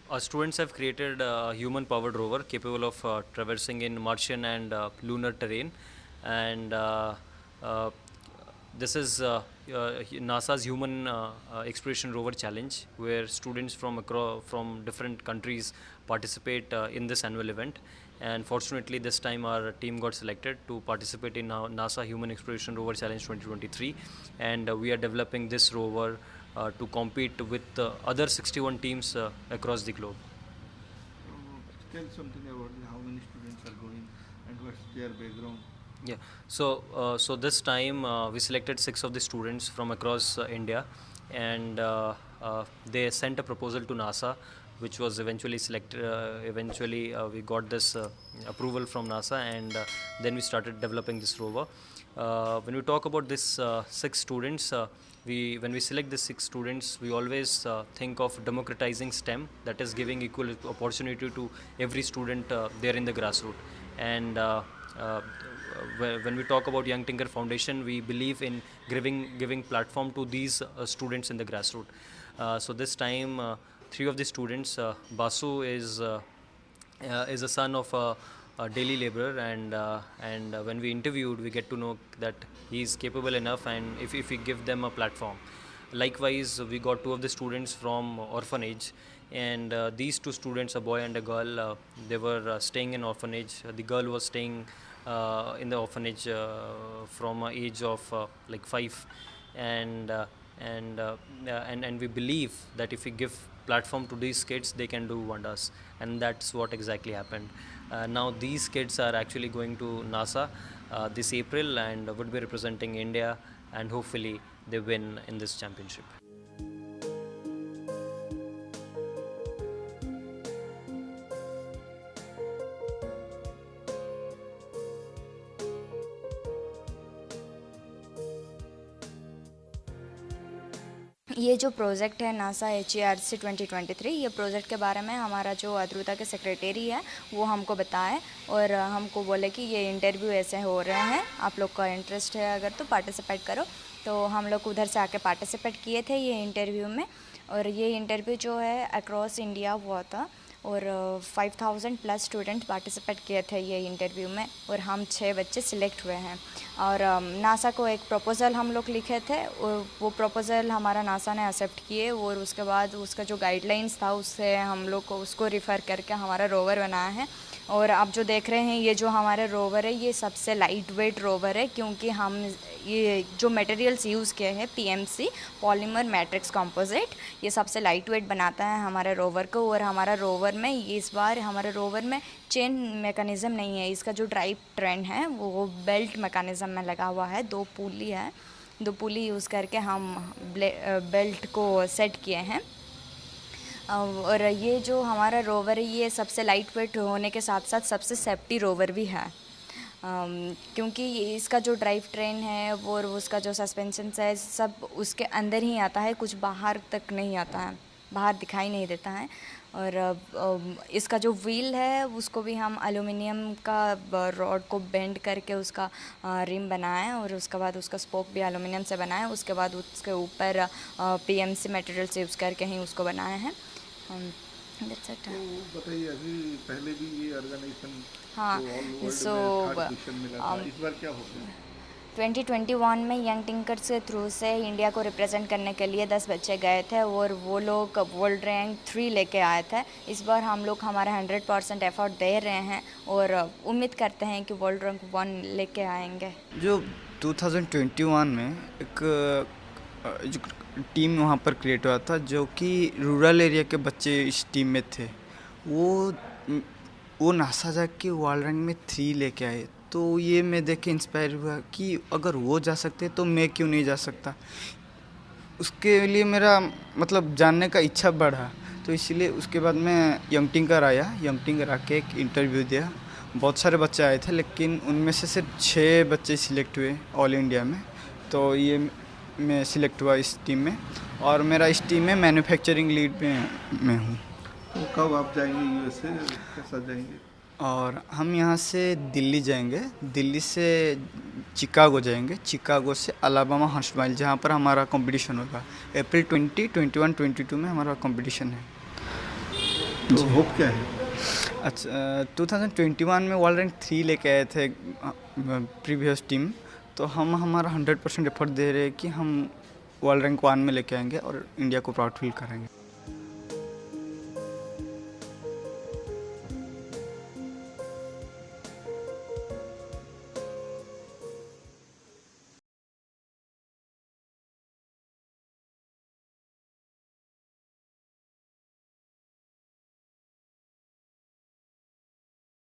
Our students have created a human-powered rover capable of traversing in Martian and lunar terrain, and uh, this is NASA's Human Exploration Rover Challenge, where students from different countries participate in this annual event. And fortunately, this time our team got selected to participate in NASA Human Exploration Rover Challenge 2023, and we are developing this rover to compete with other 61 teams across the globe. Tell something about how many students are going and what's their background. Yeah. So this time we selected 6 of the students from across India, and they sent a proposal to NASA, which was eventually selected. We got this approval from NASA, and then we started developing this rover. When we talk about this 6 students, when we select the 6 students, we always think of democratizing STEM, that is giving equal opportunity to every student there in the grassroots. And uh, when we talk about Young Tinker Foundation, we believe in giving platform to these students in the grassroots. So this time, 3 of the students, Basu is a son of a daily laborer, and when we interviewed, we get to know that he is capable enough, and if we give them a platform. Likewise, we got 2 of the students from orphanage, and these 2 students, a boy and a girl, they were staying in orphanage. The girl was staying in the orphanage from a age of like 5, and uh, and we believe that if we give platform to these kids, they can do wonders, and that's what exactly happened. Now these kids are actually going to NASA this April and would be representing India, and hopefully they win in this championship. ये जो project है NASA HERC 2023, ये project के बारे में हमारा जो अद्रुता के सेक्रेटरी है वो हमको बताए और हमको बोले कि ये इंटरव्यू ऐसे हो रहे हैं, आप लोग का इंटरेस्ट है अगर तो पार्टिसिपेट करो। तो हम लोग उधर से आके पार्टिसिपेट किए थे ये इंटरव्यू में, और ये इंटरव्यू जो है अक्रॉस इंडिया हुआ था, और 5000 प्लस स्टूडेंट पार्टिसिपेट किए थे ये इंटरव्यू में, और हम 6 बच्चे सिलेक्ट हुए हैं। और नासा को एक प्रपोज़ल हम लोग लिखे थे, और वो प्रपोज़ल हमारा नासा ने एक्सेप्ट किए, और उसके बाद उसका जो गाइडलाइंस था उससे हम लोग को उसको रिफ़र करके हमारा रोवर बनाया है। और आप जो देख रहे हैं ये जो हमारे रोवर है ये सबसे लाइट वेट रोवर है, क्योंकि हम ये जो मटेरियल्स यूज़ किए हैं PMC पॉलीमर मैट्रिक्स कंपोजिट, ये सबसे लाइट वेट बनाता है हमारे रोवर को। और हमारा रोवर में इस बार हमारे रोवर में चेन मैकेनिज़्म नहीं है, इसका जो ड्राइव ट्रेन है वो बेल्ट मैकेनिज़्म में लगा हुआ है। 2 पुली है, 2 पुली यूज़ करके हम बेल्ट को सेट किए हैं। और ये जो हमारा रोवर है ये सबसे लाइट वेट होने के साथ साथ सबसे सेफ्टी रोवर भी है, क्योंकि इसका जो ड्राइव ट्रेन है वो और उसका जो सस्पेंशन है सब उसके अंदर ही आता है, कुछ बाहर तक नहीं आता है, बाहर दिखाई नहीं देता है। और इसका जो व्हील है उसको भी हम एल्युमिनियम का रॉड को बेंड करके उसका रिम बनाए, और उसके बाद उसका स्पोक भी एल्युमिनियम से बनाए, उसके बाद उसके ऊपर PMC मटेरियल यूज़ करके ही उसको बनाए हैं। That's it. तो बताइए, अभी पहले भी ये ऑर्गेनाइजेशन हाँ, सो मिला था, इस बार क्या हो गया? 2021 में यंग टिंकर्स के थ्रू से इंडिया को रिप्रेजेंट करने के लिए 10 बच्चे गए थे, और वो लोग वर्ल्ड रैंक 3 लेके आए थे। इस बार हम लोग हमारा 100% एफर्ट दे रहे हैं और उम्मीद करते हैं कि वर्ल्ड रैंक 1 लेके आएंगे। जो 2021 में एक जो टीम वहाँ पर क्रिएट हुआ था, जो कि रूरल एरिया के बच्चे इस टीम में थे, वो नासा जाके वर्ल्ड रैंक में 3 लेके आए। तो ये मैं देख के इंस्पायर हुआ कि अगर वो जा सकते तो मैं क्यों नहीं जा सकता। उसके लिए मेरा मतलब जानने का इच्छा बढ़ा, तो इसलिए उसके बाद मैं यंग टिंकर आया। यंग टिंकर आके एक इंटरव्यू दिया। बहुत सारे बच्चे आए थे, लेकिन उनमें से सिर्फ 6 बच्चे सिलेक्ट हुए ऑल इंडिया में। तो ये मैं सिलेक्ट हुआ इस टीम में, और मेरा इस टीम में मैन्युफैक्चरिंग लीड में हूँ। तो कब आप जाएंगे USA, कैसा जाएंगे? और हम यहाँ से दिल्ली जाएंगे, दिल्ली से चिकागो जाएंगे, चिकागो से अलाबामा हंटसवाइल, जहाँ पर हमारा कंपटीशन होगा। अप्रैल 20, 21, 22 में हमारा कंपटीशन है। तो होप क्या है? अच्छा 2021 में वर्ल्ड रैंक 3 लेके आए थे प्रीवियस टीम, तो हम हमारा 100% एफर्ट दे रहे हैं कि हम वर्ल्ड रैंक 1 में लेके आएंगे और इंडिया को प्राउड फील करेंगे।